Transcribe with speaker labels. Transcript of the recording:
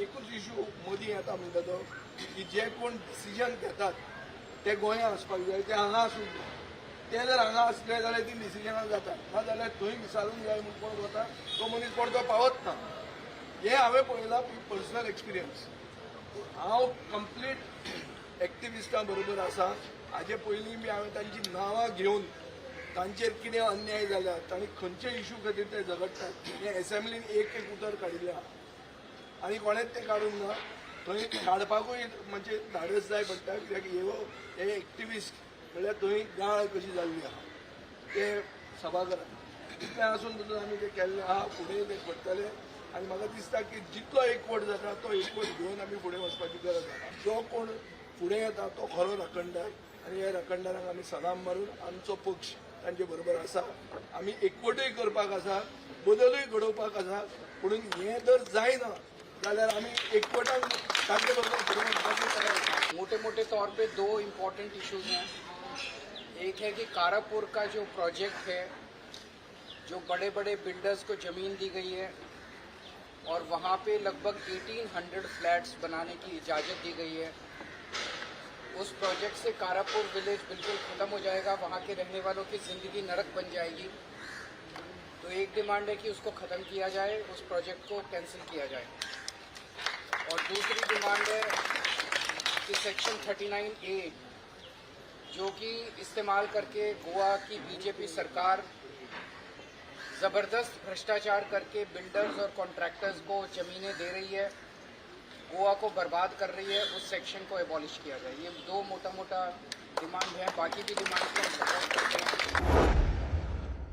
Speaker 1: एकूच इशू मोदी येता म्हणटा तो की जे कोण डिसिजन घेतात ते गोंयांत आसपाक जाय, ते हांगा आसूं ते जर हांगा असले जाल्यार ती डिसिजनां जातात, ना जाल्यार थंय विचारून जाय म्हूण कोण वता तो मनीस परतो पावत ना. हे हांवें पळयलां पर्सनल एक्सपिरियन्स. हांव कंप्लीट एक्टिविस्टां बरोबर आसा. हाजे पयलीं बी हांवें तांची नांवां घेवन तांचेर कितें अन्याय जाल्यात, तांणी खंयचे इशू खातीर ते झगडटात हे एसेंब्लीन एक एक उतर काडिल्लें आहा आनी कोणेच तें काडूंक ना. थंय काडपाकूय म्हणजे धाडस जाय पडटा, कित्याक हे एक्टिविस्ट म्हणल्यार थंय गाळ कशी जाल्ली आहा ते सभाघरांत. इतलें आसून सुद्दां आमी तें केल्लें आहा, फुडें तें करतले आनी म्हाका दिसता की जितलो एकवट जाता तो एकवट घेवन आमी फुडें वचपाची गरज आहा. जो कोण फुडें येता तो खरो राखणदार आनी ह्या राखणदारांक आमी सलाम मारून आमचो पक्ष तांचे बरोबर आसा. आमी एकवटूय करपाक आसा, बदलूय घडोवपाक आसा, पूण हें जर जायना जाल्यार आमी एकवटान तांचे बरोबर फुडें वचपाचें करायचं.
Speaker 2: मोटे मोटे तौर पे दो इम्पोर्टेंट इश्यूज हैं. एक है कि कारापुर का जो प्रोजेक्ट है, जो बड़े बड़े बिल्डर्स को ज़मीन दी गई है और वहाँ पे लगभग 1800 फ्लैट्स बनाने की इजाज़त दी गई है. उस प्रोजेक्ट से कारापुर विलेज बिल्कुल ख़त्म हो जाएगा, वहाँ के रहने वालों की ज़िंदगी नरक बन जाएगी. तो एक डिमांड है कि उसको ख़त्म किया जाए, उस प्रोजेक्ट को कैंसिल किया जाए. और दूसरी डिमांड है कि सेक्शन 39A जो कि इस्तेमाल करके गोवा की बीजेपी सरकार ज़बरदस्त भ्रष्टाचार करके बिल्डर्स और कॉन्ट्रैक्टर्स को ज़मीनें दे रही है, गोवा को बर्बाद कर रही है, उस सेक्शन को एबॉलिश किया जाए. ये दो मोटा मोटा डिमांड है. बाकी भी डिमांड को हम सपोर्ट करते हैं.